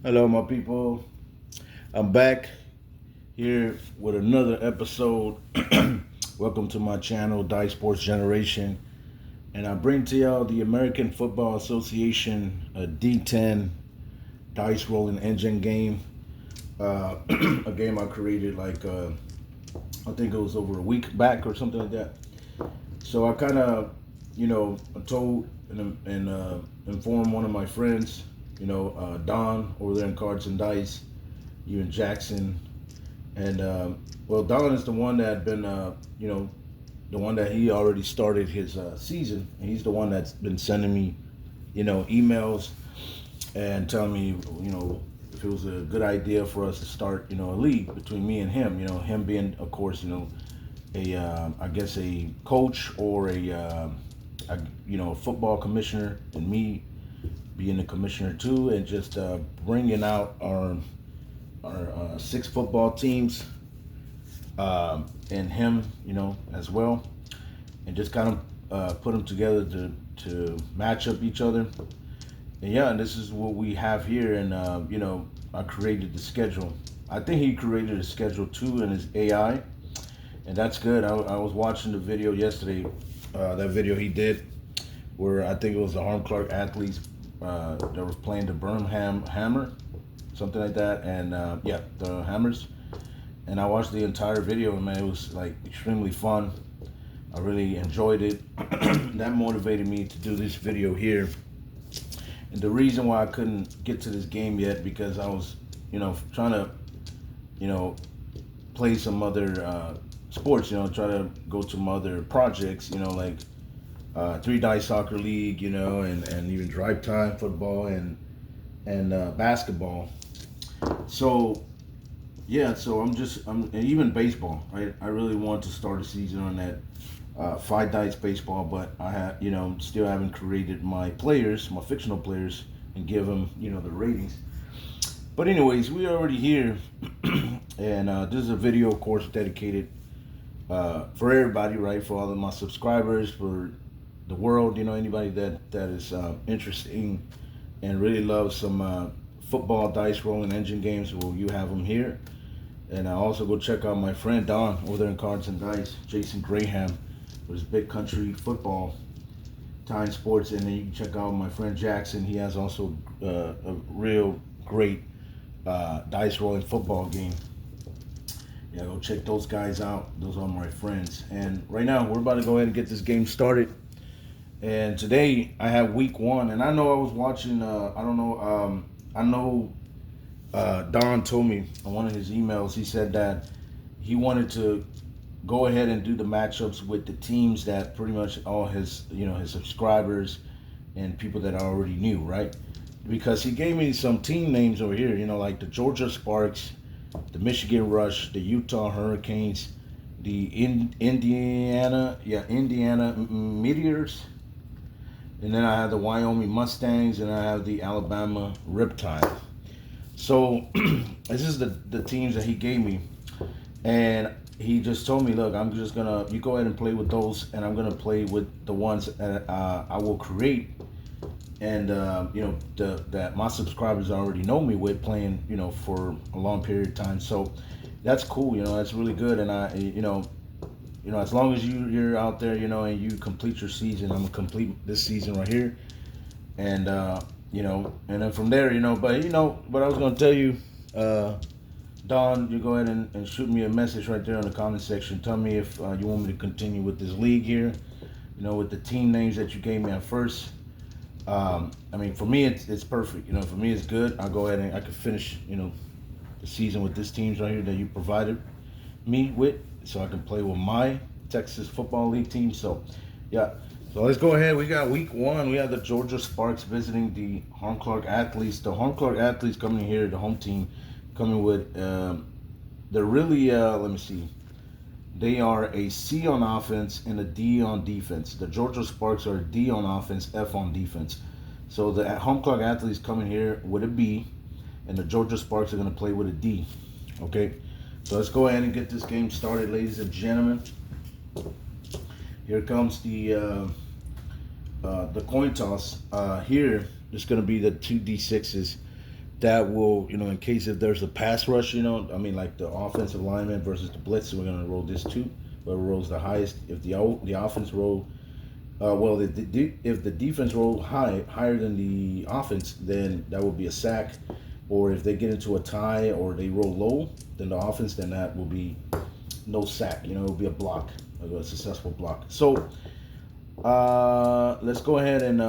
Hello, my people. I'm back here with another episode. Welcome to my channel, Dice Sports Generation. And I bring to y'all the American Football Association D10 dice rolling engine game. A game I created I think it was over a week back or something like that. So I kind of, told and informed one of my friends, Don over there in Cards and Dice, you and Jackson. And well, Don is the one that had been, the one that he already started his season. And he's the one that's been sending me, emails and telling me, if it was a good idea for us to start, a league between me and him. Him being, of course, I guess a coach or a football commissioner, and me being a commissioner too, and just bringing out our six football teams, and him, as well, and just kind of put them together to match up each other. And yeah, and this is what we have here. And I created the schedule. I think he created a schedule too in his AI, and that's good. I was watching the video yesterday, that video he did, where I think it was the Hiram Clarke athletes that was playing the Birmingham Hammer, something like that, and yeah, the Hammers. And I watched the entire video, and man, it was like extremely fun. I really enjoyed it. That motivated me to do this video here. And the reason why I couldn't get to this game yet, because I was, trying to, play some other sports, try to go to some other projects, like Three Dice Soccer League, and even Drive Time Football and basketball. So yeah, so and even baseball, right? I really want to start a season on that five dice baseball, but I have, still haven't created my players, my fictional players, and give them, the ratings. But anyways, we are already here, and this is a video, of course, dedicated for everybody, right? For all of my subscribers, for the world, anybody that is interested in and really loves some football dice rolling engine games. Well, you have them here. And I also go check out my friend Don over there in Cards and Dice, Jason Graham, with his Big Country Football, Time Sports. And then you can check out my friend Jackson. He has also a real great dice rolling football game. Yeah, go check those guys out. Those are my friends. And right now, we're about to go ahead and get this game started. And today, I have week one. And I know I was watching, I know Don told me on one of his emails, he said that he wanted to go ahead and do the matchups with the teams that pretty much all his, his subscribers and people that I already knew, right? Because he gave me some team names over here, like the Georgia Sparks, the Michigan Rush, the Utah Hurricanes, the Indiana Meteors, and then I have the Wyoming Mustangs, and I have the Alabama Riptide. So this is the teams that he gave me, and he just told me, look, I'm just gonna, you go ahead and play with those, and I'm gonna play with the ones that I will create, and that my subscribers already know me with playing, for a long period of time. So that's cool, that's really good. And I, as long as you're out there, and you complete your season, I'm gonna complete this season right here, and and then from there, but what I was gonna tell you, Don, you go ahead and shoot me a message right there in the comment section. Tell me if you want me to continue with this league here, with the team names that you gave me at first. I mean, for me, it's perfect. For me, it's good. I'll go ahead and I can finish, the season with this teams right here that you provided me with, so I can play with my Texas Football League team. So, yeah. So let's go ahead. We got week one. We have the Georgia Sparks visiting the Hiram Clarke athletes. The Hiram Clarke athletes coming here, the home team, coming with, they're really, let me see. They are a C on offense and a D on defense. The Georgia Sparks are a D on offense, F on defense. So the Hiram Clarke athletes coming here with a B, and the Georgia Sparks are going to play with a D. Okay? So let's go ahead and get this game started, ladies and gentlemen. Here comes the coin toss. Here, it's going to be the two D6s. that will, in case if there's a pass rush, I mean, like the offensive lineman versus the blitz, we're gonna roll this too. Whoever rolls the highest, if the offense roll, well, if the defense roll higher than the offense, then that will be a sack. Or if they get into a tie or they roll low, then the offense, then that will be no sack. It will be a block, a successful block. So let's go ahead and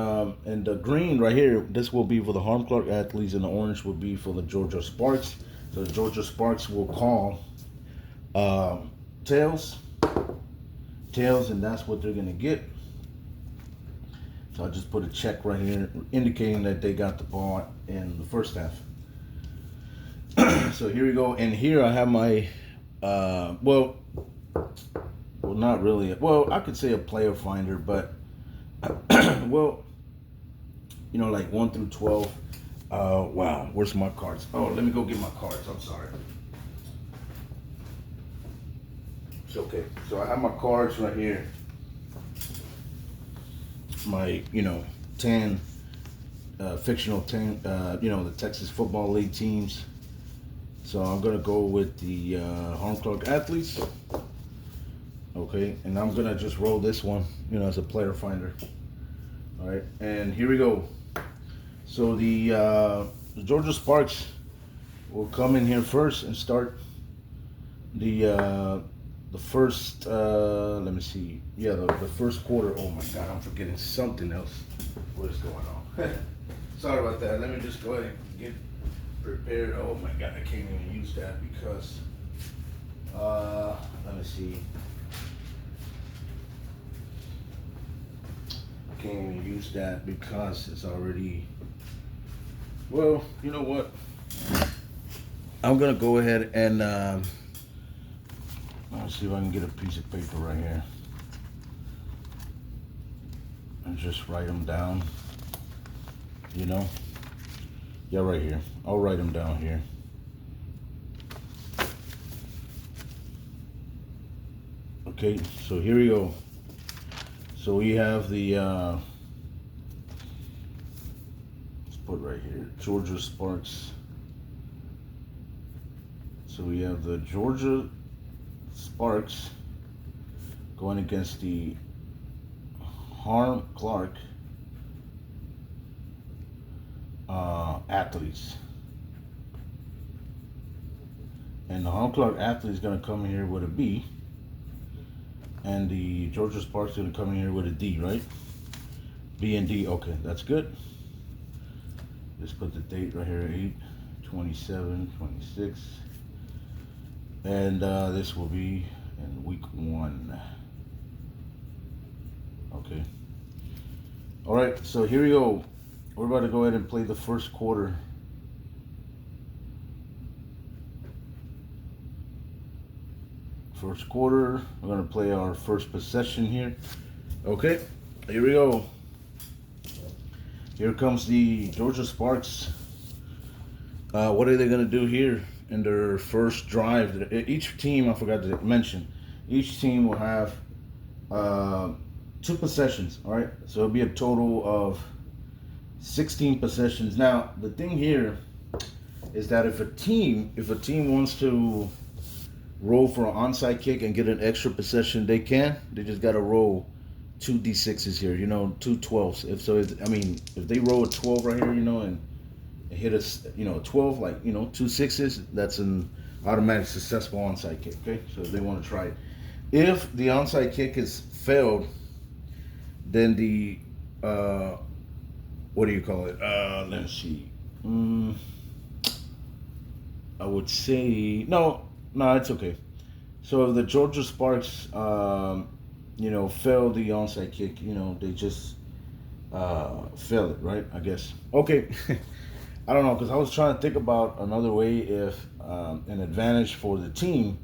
the green right here. This will be for the Hiram Clarke athletes, and the orange will be for the Georgia Sparks. So the Georgia Sparks will call tails, and that's what they're gonna get. So I just put a check right here, indicating that they got the ball in the first half. So here we go, and here I have my well, not really. Well, I could say a player finder, but well, like 1 through 12. Wow, where's my cards? Oh, let me go get my cards. I'm sorry. It's okay. So I have my cards right here. My 10 fictional 10 the Texas Football League teams. So I'm gonna go with the Hiram Clarke athletes. Okay, and I'm gonna just roll this one, as a player finder. All right, and here we go. So the Georgia Sparks will come in here first and start the first. Let me see. Yeah, the first quarter. Oh my God, I'm forgetting something else. What is going on? Sorry about that. Let me just go ahead and get prepared. Oh my God, I can't even use that because. Let me see. Can't even use that because it's already. Well, you know what? I'm gonna go ahead and let's see if I can get a piece of paper right here and just write them down. Yeah, right here. I'll write them down here. Okay, so here we go. So we have the, let's put right here, Georgia Sparks. So we have the Georgia Sparks going against the Hiram Clarke athletes. And the Hiram Clarke athlete is going to come here with a B. And the Georgia Sparks going to come in here with a D, right? B and D. Okay, that's good. Just put the date right here, 8/27/26. And this will be in week 1. Okay. All right, so here we go. We're about to go ahead and play the first quarter. First quarter, we're going to play our first possession here. Okay, here we go. Here comes the Georgia Sparks. What are they going to do here in their first drive? Each team, I forgot to mention, each team will have 2 possessions, all right? So it'll be a total of 16 possessions. Now, the thing here is that if a team wants to roll for an onside kick and get an extra possession, they can. They just got to roll 2 d6s here, 2 12s. If they roll a 12 right here, and hit us, 12, like, 2 6s, that's an automatic successful onside kick, okay? So if they want to try it. If the onside kick is failed, then the, what do you call it? Let's see. I would say, no, it's okay. So if the Georgia Sparks, fail the onside kick, they just fail it, right? I guess. Okay. I don't know, because I was trying to think about another way if an advantage for the team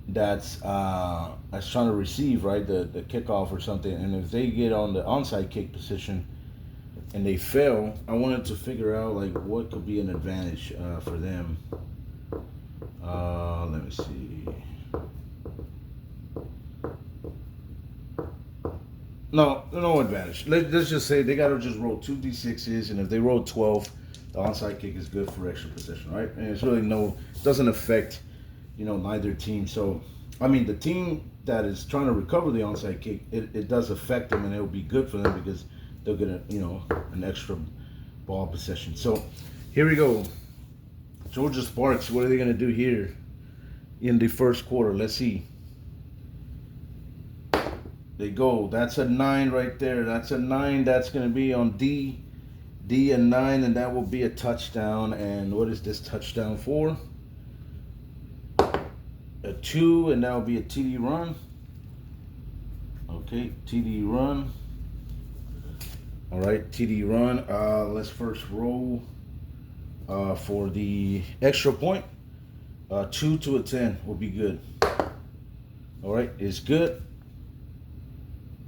that's trying to receive, right, the kickoff or something, and if they get on the onside kick position and they fail, I wanted to figure out like what could be an advantage for them. Let me see. No advantage. Let's just say they gotta just roll 2 d6s, and if they roll 12, the onside kick is good for extra possession, right? And it's really doesn't affect, neither team. So, I mean, the team that is trying to recover the onside kick, it does affect them, and it'll be good for them because they'll get an extra ball possession. So, here we go. Georgia Sparks, what are they going to do here in the first quarter? Let's see. They go. That's a 9 right there. That's a 9. That's going to be on D. D and 9, and that will be a touchdown. And what is this touchdown for? A 2, and that will be a TD run. Okay, TD run. All right, TD run. Let's first roll for the extra point. 2 to a 10 will be good. All right, it's good.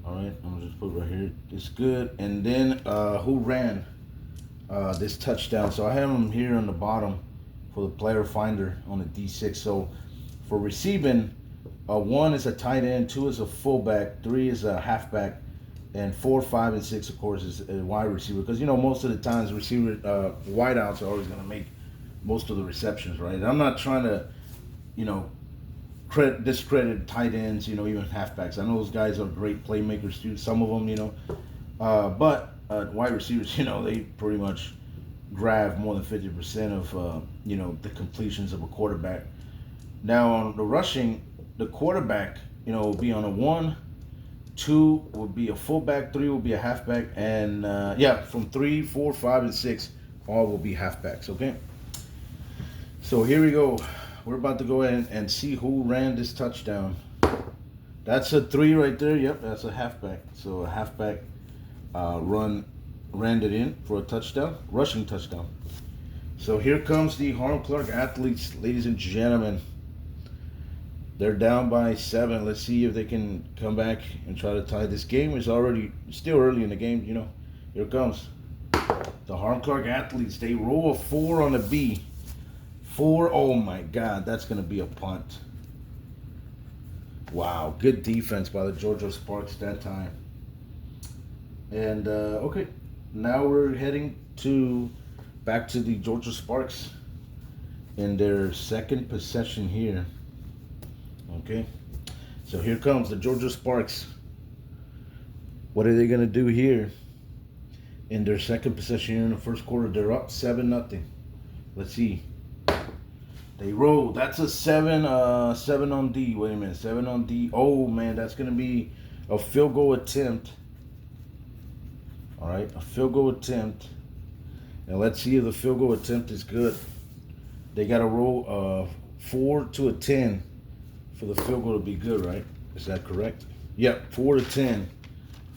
All right, I'm gonna just put it right here. It's good. And then who ran this touchdown? So I have them here on the bottom for the player finder on the D6. So for receiving, 1 is a tight end, 2 is a fullback, 3 is a halfback, and 4, 5, and 6, of course, is a wide receiver. Because most of the times receiver wideouts are always gonna make most of the receptions, right? And I'm not trying to, discredit tight ends, even halfbacks. I know those guys are great playmakers too. Some of them, but wide receivers, they pretty much grab more than 50% of, the completions of a quarterback. Now on the rushing, the quarterback, will be on a 1, 2 will be a fullback, 3 will be a halfback, and from 3, 4, 5, and 6, all will be halfbacks. Okay. So here we go. We're about to go in and see who ran this touchdown. That's a 3 right there. Yep, that's a halfback. So a halfback ran it in for a touchdown, rushing touchdown. So here comes the Hiram Clarke athletes, ladies and gentlemen. They're down by 7. Let's see if they can come back and try to tie this game. It's still early in the game, Here it comes. The Hiram Clarke athletes, they roll a 4 on the B. 4, oh my God, that's going to be a punt. Wow, good defense by the Georgia Sparks that time. And, okay, now we're heading back to the Georgia Sparks in their second possession here. Okay, so here comes the Georgia Sparks. What are they going to do here in their second possession here in the first quarter? They're up 7-0. Let's see. They roll. That's a 7 on D. Wait a minute. 7 on D. Oh, man. That's going to be a field goal attempt. All right. A field goal attempt. And let's see if the field goal attempt is good. They got to roll 4 to a 10 for the field goal to be good, right? Is that correct? Yep. 4 to 10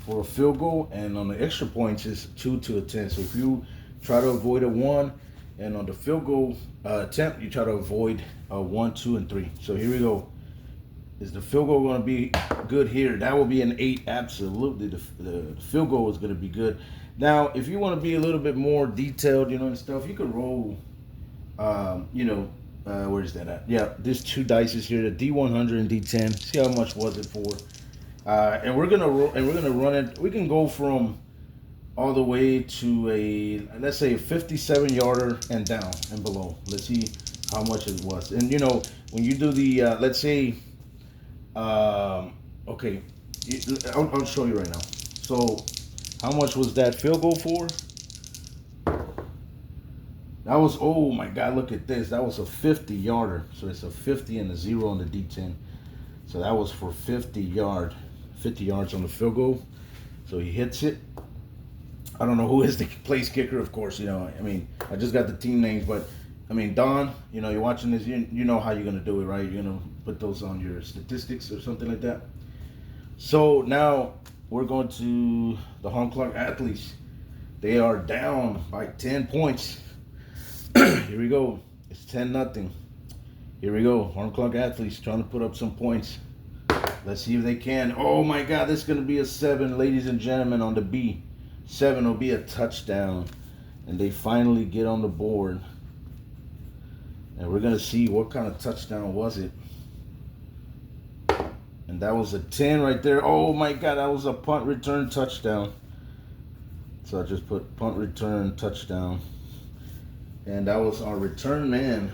for a field goal. And on the extra points, it's 2 to a 10. So if you try to avoid a 1, and on the field goal attempt, you try to avoid 1, 2, and 3. So here we go. Is the field goal going to be good here? That will be an 8. Absolutely. The field goal is going to be good. Now, if you want to be a little bit more detailed, and stuff, you could roll, where is that at? Yeah, there's 2 dices here, the D100 and D10. See how much was it for? And we're gonna run it. We can go from all the way to let's say a 57-yarder and down and below. Let's see how much it was. And when you do the let's say okay, I'll show you right now. So how much was that field goal for? That was, oh my God, look at this. That was a 50-yarder. So it's a 50 and a 0 on the D10. So that was for 50 yards on the field goal. So he hits it. I don't know who is the place kicker, of course. I just got the team names, but Don, you're watching this, you know how you're gonna do it, right? You're gonna put those on your statistics or something like that. So now we're going to the Hiram Clarke athletes. They are down by 10 points. Here we go. It's 10-0. Here we go. Hiram Clarke athletes trying to put up some points. Let's see if they can. Oh my God, this is gonna be a 7, ladies and gentlemen, on the B. 7 will be a touchdown, and they finally get on the board. And we're gonna see what kind of touchdown was it. And that was a 10 right there. Oh my God, that was a punt return touchdown. So I just put punt return touchdown. And that was our return man,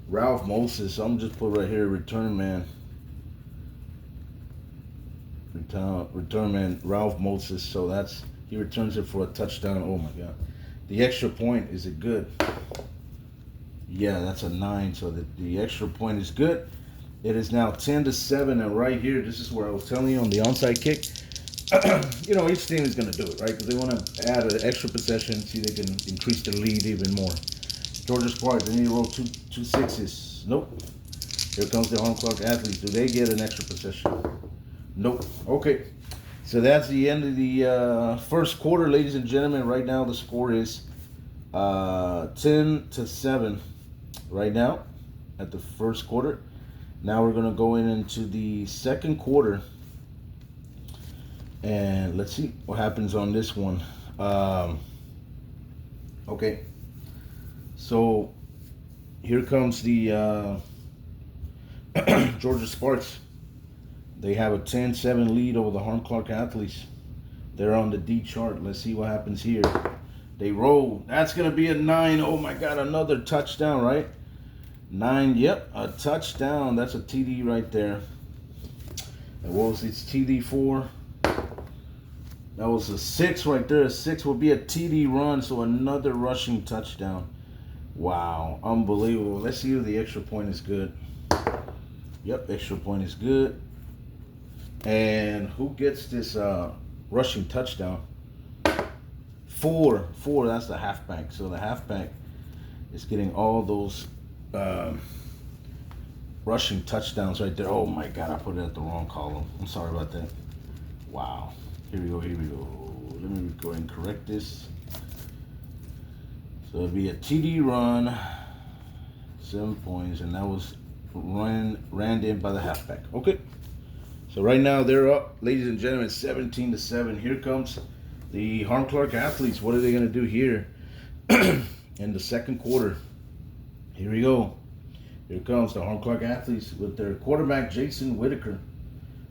Ralph Moses. So I'm just put right here, return man. Return man, Ralph Moses. So he returns it for a touchdown. Oh my God. The extra point, is it good? Yeah, that's a 9. So the extra point is good. It is now 10-7. And right here, this is where I was telling you on the onside kick. Each team is going to do it, right? Because they want to add an extra possession, see they can increase the lead even more. Georgia Sparks, they need to roll two sixes. Nope. Here comes the Hiram Clarke athletes. Do they get an extra possession? Nope. Okay. So that's the end of the first quarter, ladies and gentlemen. Right now the score is 10-7 right now at the first quarter. Now we're going to go into the second quarter. And let's see what happens on this one. Okay. So here comes the Georgia Sparks. They have a 10-7 lead over the Hiram Clarke athletes. They're on the D chart. Let's see what happens here. They roll. That's going to be a 9. Oh my God, another touchdown, right? 9, yep, a touchdown. That's a TD right there. And what was it? TD 4. That was a 6 right there. A 6 will be a TD run, so another rushing touchdown. Wow, unbelievable. Let's see if the extra point is good. Yep, extra point is good. And who gets this rushing touchdown? 4, that's the halfback. So the halfback is getting all those rushing touchdowns right there. Oh my God, I put it at the wrong column. I'm sorry about that. Wow. Here we go. Let me go ahead and correct this. So it'll be a TD run, 7 points, and that was ran in by the halfback. Okay. So right now they're up, ladies and gentlemen, 17-7. Here comes the Hiram Clarke athletes. What are they going to do here in the second quarter? Here we go. Here comes the Hiram Clarke athletes with their quarterback Jason Whitaker.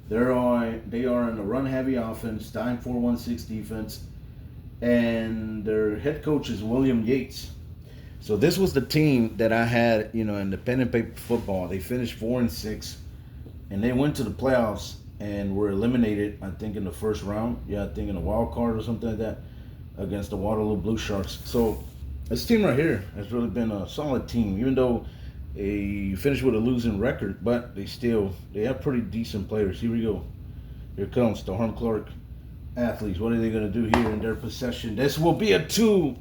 They are in a run-heavy offense, dime 4-1-6 defense, and their head coach is William Yates. So this was the team that I had, in the pen and paper football. They finished 4-6, and they went to the playoffs and were eliminated, I think, in the first round. Yeah, I think in a wild card or something like that against the Waterloo Blue Sharks. So this team right here has really been a solid team, even though they finished with a losing record, but they have pretty decent players. Here we go. Here comes the Hiram Clarke athletes. What are they going to do here in their possession? This will be a 2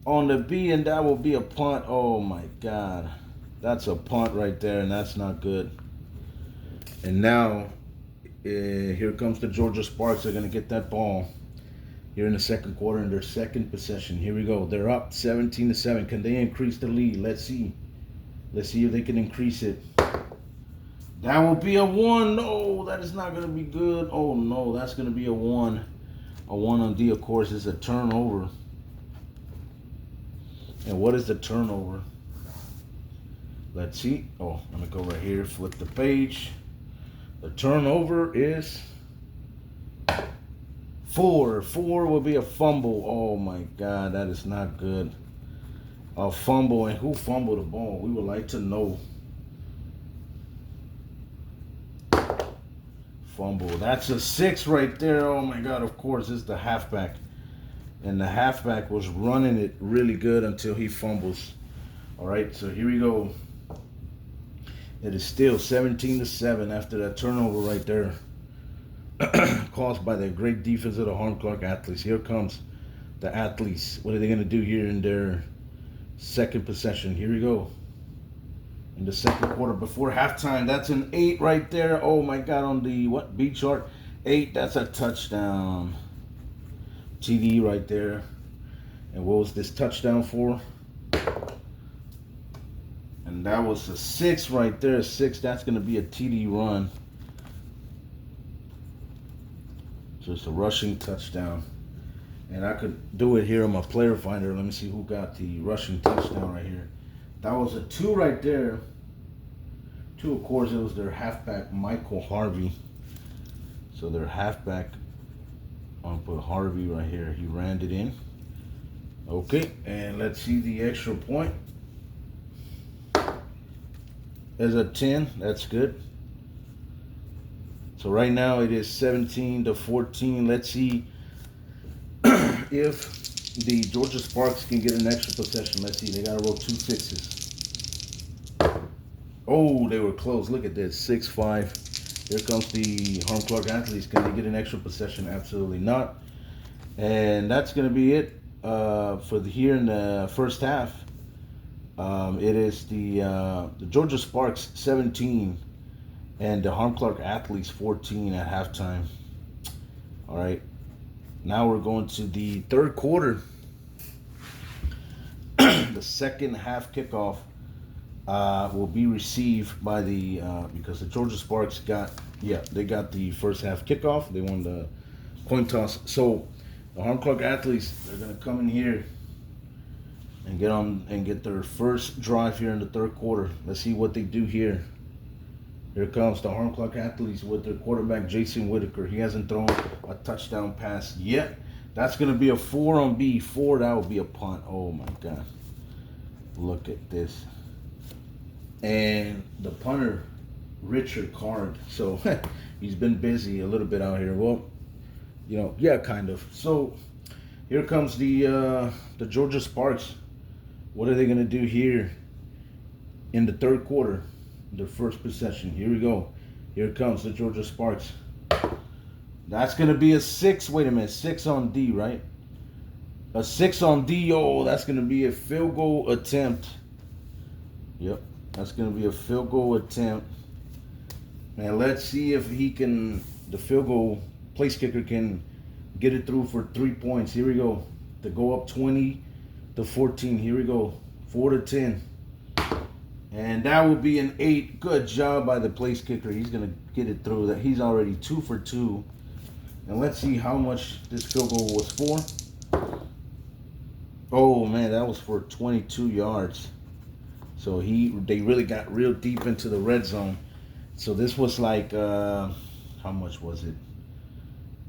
on the B, and that will be a punt. Oh my God. That's a punt right there, and that's not good. And now, here comes the Georgia Sparks. They're going to get that ball here in the second quarter in their second possession. Here we go. They're up 17-7. Can they increase the lead? Let's see. Let's see if they can increase it. That will be a 1. No, that is not going to be good. Oh, no, that's going to be a 1. A 1 on D, of course, is a turnover. And what is the turnover? Let's see. Oh, let me go right here, flip the page. The turnover is 4. 4 will be a fumble. Oh, my God, that is not good. A fumble, and who fumbled the ball? We would like to know. Fumble. That's a 6 right there. Oh my God, of course, it's the halfback. And the halfback was running it really good until he fumbles. All right, so here we go. It is still 17-7 after that turnover right there. Caused by the great defense of the Hiram Clarke athletes. Here comes the athletes. What are they going to do here in their second possession? Here we go. In the second quarter before halftime. That's an 8 right there. Oh my God, on the B chart. 8, that's a touchdown. TD right there. And what was this touchdown for? And that was a 6 right there. 6, that's going to be a TD run. So it's a rushing touchdown. And I could do it here on my player finder. Let me see who got the rushing touchdown right here. That was a 2 right there. 2, of course, it was their halfback, Michael Harvey. So their halfback, I'll put Harvey right here. He ran it in. Okay, and let's see the extra point. There's a 10. That's good. So right now it is 17-14. Let's see if the Georgia Sparks can get an extra possession. Let's see. They got to roll 2 6s. Oh, they were close. Look at this. 6-5. Here comes the Hiram Clarke Athletes. Can they get an extra possession? Absolutely not. And that's going to be it for here in the first half. It is the Georgia Sparks 17 and the Hiram Clarke Athletes 14 at halftime. All right. Now we're going to the third quarter. The second half kickoff will be received by the because the Georgia Sparks they got the first half kickoff. They won the coin toss. So the Hiram Clarke Athletes, they're gonna come in here and get their first drive here in the third quarter. Let's see what they do here. Here comes the Hiram Clarke Athletes with their quarterback Jason Whitaker. He hasn't thrown a touchdown pass yet. That's gonna be a 4 on B. 4, that would be a punt. Oh my God. Look at this. And the punter, Richard Card. So he's been busy a little bit out here. Well, yeah, kind of. So here comes the Georgia Sparks. What are they gonna do here in the third quarter? Their first possession. Here we go. Here comes the Georgia Sparks. That's gonna be a 6. Wait a minute, 6 on D, right? A 6 on D. Oh, that's gonna be a field goal attempt. Yep, that's gonna be a field goal attempt. And let's see if the field goal place kicker can get it through for 3 points. Here we go. To go up 20-14. Here we go. 4-10. And that will be an 8. Good job by the place kicker. He's going to get it through. That he's already 2 for 2. And let's see how much this field goal was for. Oh, man, that was for 22 yards. So they really got real deep into the red zone. So this was like, how much was it?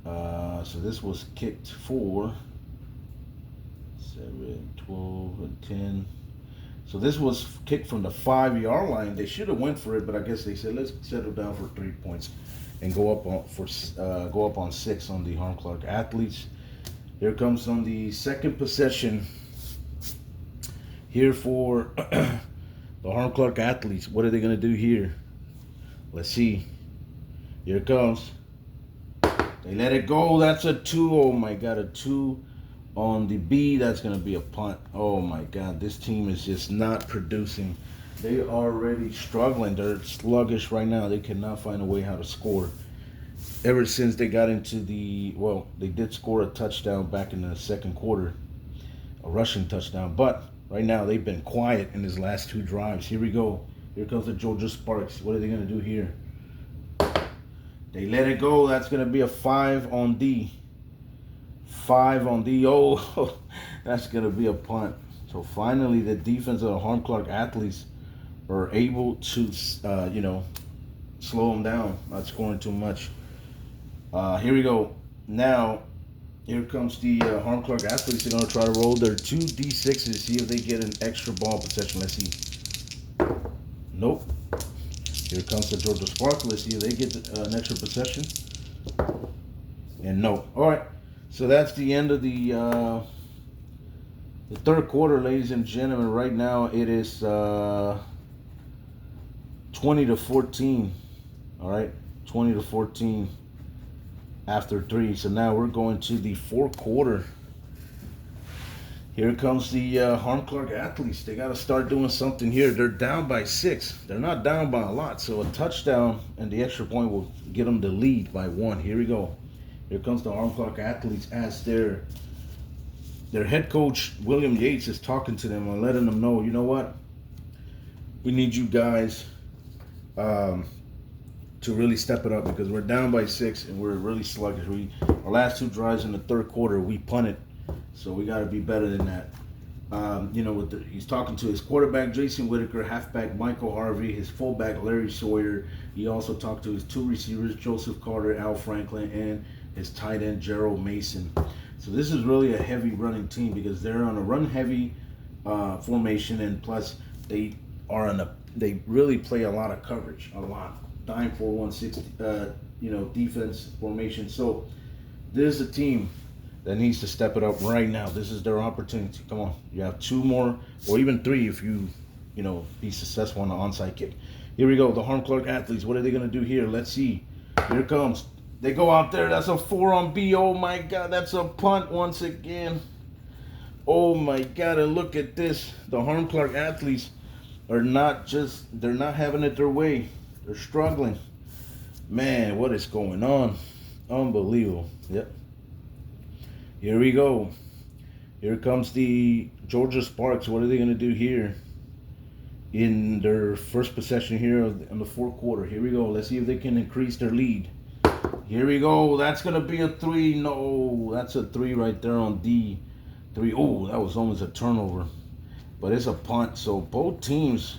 So this was kicked for 7, 12, and 10. So this was kicked from the 5-yard line. They should have went for it, but I guess they said let's settle down for 3 points and go up on 6 on the Hiram Clarke Athletes. Here comes on the second possession. Here for the Hiram Clarke Athletes. What are they gonna do here? Let's see. Here it comes. They let it go. That's a 2. Oh my God, a 2. On the B, that's going to be a punt. Oh my God, this team is just not producing. They are already struggling. They're sluggish right now. They cannot find a way how to score. Ever since they got into they did score a touchdown back in the second quarter, a rushing touchdown. But right now they've been quiet in his last 2 drives. Here we go. Here comes the Georgia Sparks. What are they going to do here? They let it go. That's going to be a 5 on D. 5 on D. Oh, that's going to be a punt. So finally, the defense of the Hiram Clarke Athletes are able to, slow them down, not scoring too much. Here we go. Now, here comes the Hiram Clarke Athletes. They're going to try to roll their 2 D6s, see if they get an extra ball possession. Let's see. Nope. Here comes the Georgia Sparks. Let's see if they get an extra possession. And no. All right. So that's the end of the third quarter, ladies and gentlemen. Right now it is 20-14. All right, 20-14 after 3. So now we're going to the fourth quarter. Here comes the Hiram Clarke Athletes. They got to start doing something here. They're down by 6. They're not down by a lot. So a touchdown and the extra point will get them the lead by 1. Here we go. Here comes the Hiram Clarke Athletes as their head coach, William Yates, is talking to them and letting them know, you know what? We need you guys to really step it up because we're down by 6 and we're really sluggish. Our last 2 drives in the third quarter, we punted. So we got to be better than that. He's talking to his quarterback, Jason Whitaker, halfback, Michael Harvey, his fullback, Larry Sawyer. He also talked to his 2 receivers, Joseph Carter, Al Franklin, and his tight end, Gerald Mason. So this is really a heavy running team because they're on a run heavy formation, and plus they are on a they really play a lot of coverage, a lot dime 4-1-6 defense formation. So this is a team that needs to step it up right now. This is their opportunity. Come on, you have 2 more or even 3 if you be successful on the onside kick. Here we go. The Hiram Clarke athletes. What are they gonna do here? Let's see. Here it comes. They go out there. That's a 4 on B. Oh my God, that's a punt once again. Oh my God, and look at this. The Hiram Clarke athletes are they're not having it their way. They're struggling. Man, what is going on? Unbelievable. Yep. Here we go. Here comes the Georgia Sparks. What are they going to do here in their first possession here in the fourth quarter? Here we go. Let's see if they can increase their lead. Here we go. That's going to be a 3. No, that's a 3 right there on D3. Oh, that was almost a turnover. But it's a punt. So both teams,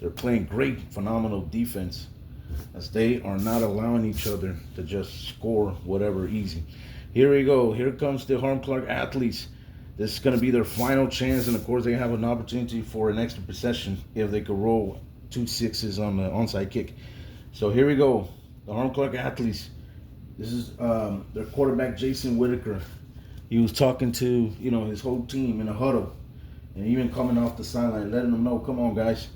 they're playing great, phenomenal defense as they are not allowing each other to just score whatever easy. Here we go. Here comes the Hiram Clarke athletes. This is going to be their final chance, and of course they have an opportunity for an extra possession if they could roll 2 6s on the onside kick. So here we go. The Hiram Clarke athletes. This is their quarterback, Jason Whitaker. He was talking to his whole team in a huddle, and even coming off the sideline, letting them know, come on guys,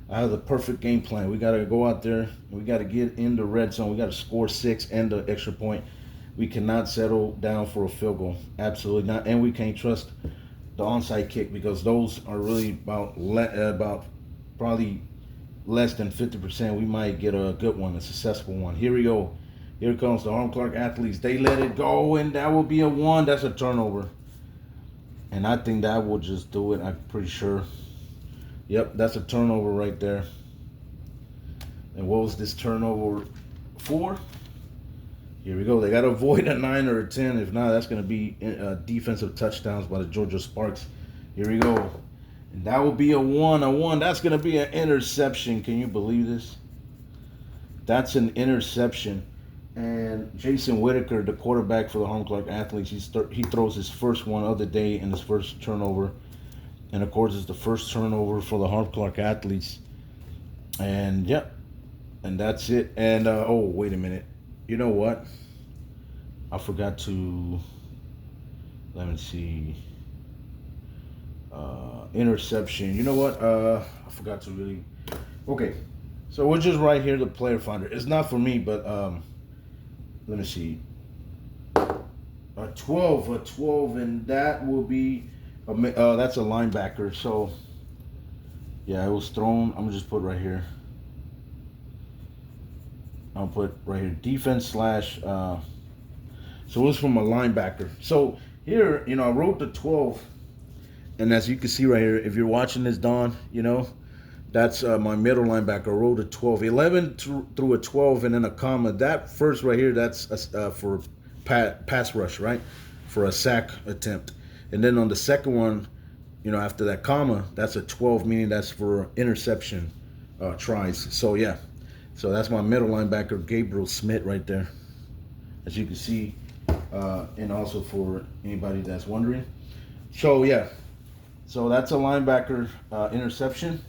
I have the perfect game plan. We got to go out there and we got to get in the red zone. We got to score 6 and the extra point. We cannot settle down for a field goal. Absolutely not. And we can't trust the onside kick because those are really about probably less than 50%. We might get a good one, a successful one. Here we go. Here comes the Hiram Clarke athletes. They let it go, and that will be a 1. That's a turnover. And I think that will just do it. I'm pretty sure. Yep, that's a turnover right there. And what was this turnover for? Here we go. They got to avoid a 9 or a 10. If not, that's going to be defensive touchdowns by the Georgia Sparks. Here we go. And that will be a 1. A 1. That's going to be an interception. Can you believe this? That's an interception. And Jason Whitaker, the quarterback for the Hiram Clarke athletes, he throws his first one of the day and his first turnover. And, of course, it's the first turnover for the Hiram Clarke athletes. And, yep. And that's it. And, oh, wait a minute. You know what? I forgot to, let me see, interception. You know what? I forgot to really, okay. So we'll just write here the player finder. It's not for me, but let me see. A 12, and that will be, that's a linebacker. So, yeah, it was thrown. I'm going to just put right here. I'll put right here defense slash. So it was from a linebacker. So here, I wrote the 12, and as you can see right here, if you're watching this, Don, that's my middle linebacker. I wrote a 12, 11 through a 12, and then a comma. That first right here, that's for pass rush, right? For a sack attempt, and then on the second one, after that comma, that's a 12, meaning that's for interception tries. So yeah. So that's my middle linebacker, Gabriel Smith, right there, as you can see, and also for anybody that's wondering. So, yeah, so that's a linebacker interception.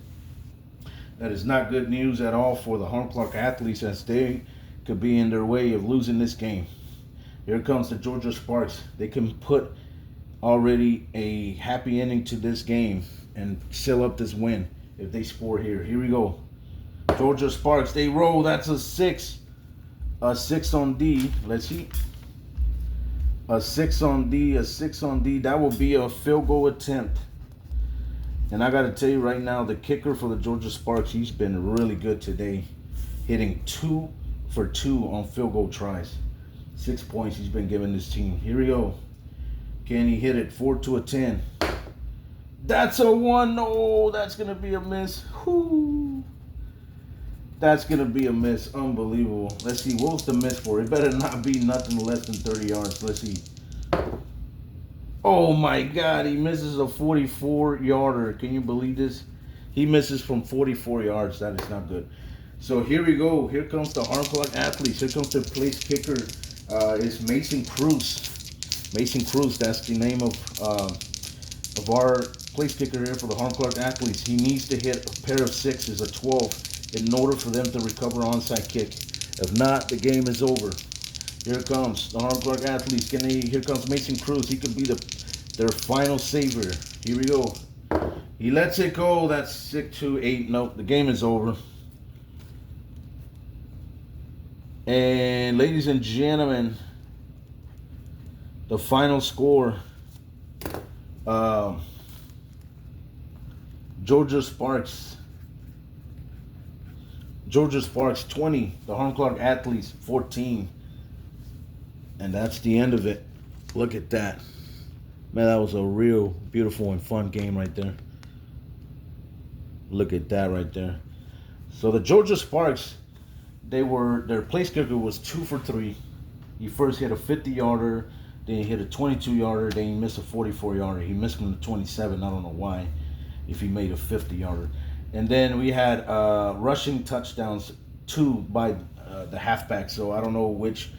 That is not good news at all for the Hiram Clarke athletes, as they could be in their way of losing this game. Here comes the Georgia Sparks. They can put already a happy ending to this game and seal up this win if they score here. Here we go. Georgia Sparks, they roll. That's a 6. A 6 on D. Let's see. A 6 on D. A 6 on D. That will be a field goal attempt. And I got to tell you right now, the kicker for the Georgia Sparks, he's been really good today. Hitting 2 for 2 on field goal tries. 6 points he's been giving this team. Here we go. Can he hit it? 4 to a 10. That's a 1. No, that's going to be a miss. Whoo. That's going to be a miss. Unbelievable. Let's see. What was the miss for? It better not be nothing less than 30 yards. Let's see. Oh, my God. He misses a 44-yarder. Can you believe this? He misses from 44 yards. That is not good. So here we go. Here comes the Hiram Clarke athletes. Here comes the place kicker. It's Mason Cruz. Mason Cruz, that's the name of our place kicker here for the Hiram Clarke athletes. He needs to hit a pair of sixes, a 12, in order for them to recover onside kick. If not, the game is over. Here comes the Hiram Clarke athletes. Here comes Mason Cruz. He could be their final savior. Here we go. He lets it go. That's 6-2-8. Nope, the game is over. And ladies and gentlemen, the final score. Georgia Sparks 20, the Hiram Clarke athletes 14. And that's the end of it. Look at that. Man, that was a real beautiful and fun game right there. Look at that right there. So the Georgia Sparks, their place kicker was 2 for 3. He first hit a 50-yarder, then he hit a 22-yarder, then he missed a 44-yarder. He missed from the 27. I don't know why, if he made a 50-yarder. And then we had rushing touchdowns, 2 by the halfback. So I don't know which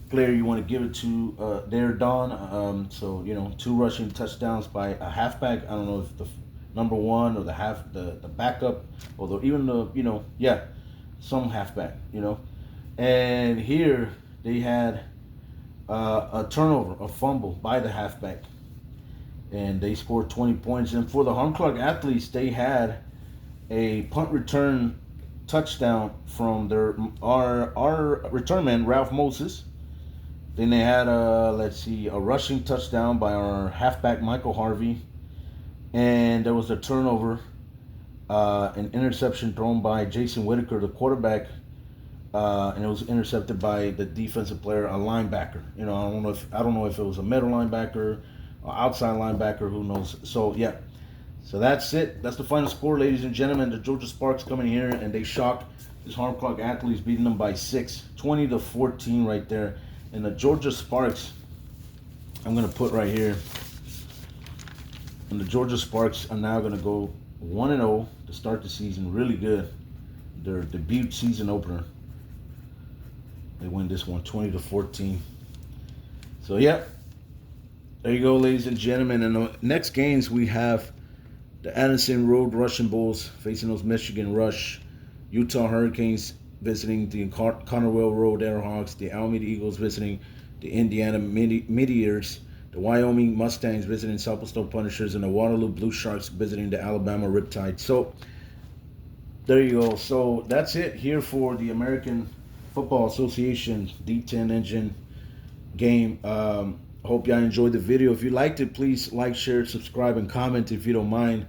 player you want to give it to there, Don. So, 2 rushing touchdowns by a halfback. I don't know if the number 1 or the backup, or even some halfback, And here they had a turnover, a fumble by the halfback, and they scored 20 points. And for the Hiram Clarke athletes, they had a punt return touchdown from our return man, Ralph Moses. Then they had a rushing touchdown by our halfback, Michael Harvey. And there was a turnover, an interception thrown by Jason Whitaker, the quarterback, and it was intercepted by the defensive player, a linebacker. I don't know if it was a middle linebacker or outside linebacker, who knows. So yeah, so that's it. That's the final score, ladies and gentlemen. The Georgia Sparks coming here and they shocked this Hiram Clarke athletes, beating them by 6, 20-14 right there. And the Georgia Sparks, I'm gonna put right here. And the Georgia Sparks are now going to go 1-0 to start the season. Really good. Their debut season opener. They win this one 20-14. So, yeah. There you go, ladies and gentlemen. And the next games we have the Addison Road Russian Bulls facing those Michigan Rush. Utah Hurricanes visiting the Connerwell Road Airhawks. The Alameda Eagles visiting the Indiana Meteors. The Wyoming Mustangs visiting Southwestern Punishers, and the Waterloo Blue Sharks visiting the Alabama Riptide. So, there you go. So, that's it here for the American Football Association D10 engine game. Hope y'all enjoyed the video. If you liked it, please like, share, subscribe, and comment if you don't mind.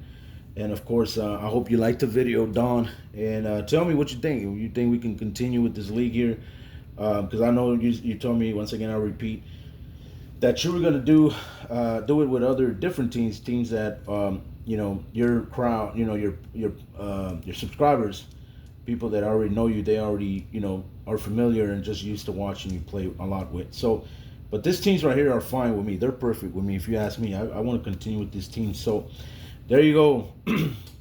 And, of course, I hope you liked the video, Don. And tell me what you think. You think we can continue with this league here? Because I know you told me, once again, I'll repeat, that you were going to do it with other different teams that your crowd, your subscribers, people that already know you, they already are familiar and just used to watching you play a lot with. So, but these teams right here are fine with me. They're perfect with me. If you ask me, I want to continue with this team. So there you go.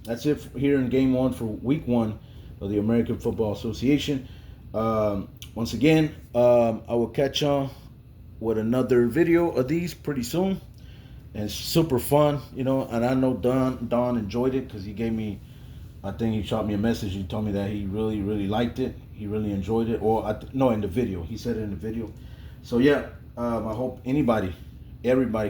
That's it here in game 1 for week 1 of the American Football Association. Once again, I will catch y'all with another video of these pretty soon. And it's super fun, and I know Don enjoyed it, because he gave me, I think he shot me a message. He told me that he really, really liked it. He really enjoyed it. Or, no, in the video. He said it in the video. So, yeah, I hope everybody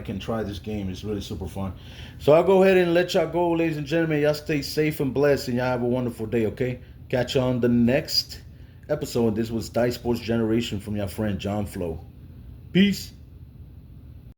can try this game. It's really super fun. So, I'll go ahead and let y'all go, ladies and gentlemen. Y'all stay safe and blessed, and y'all have a wonderful day, okay? Catch you on the next episode. This was Dice Sports Generation from your friend John Flo. Peace.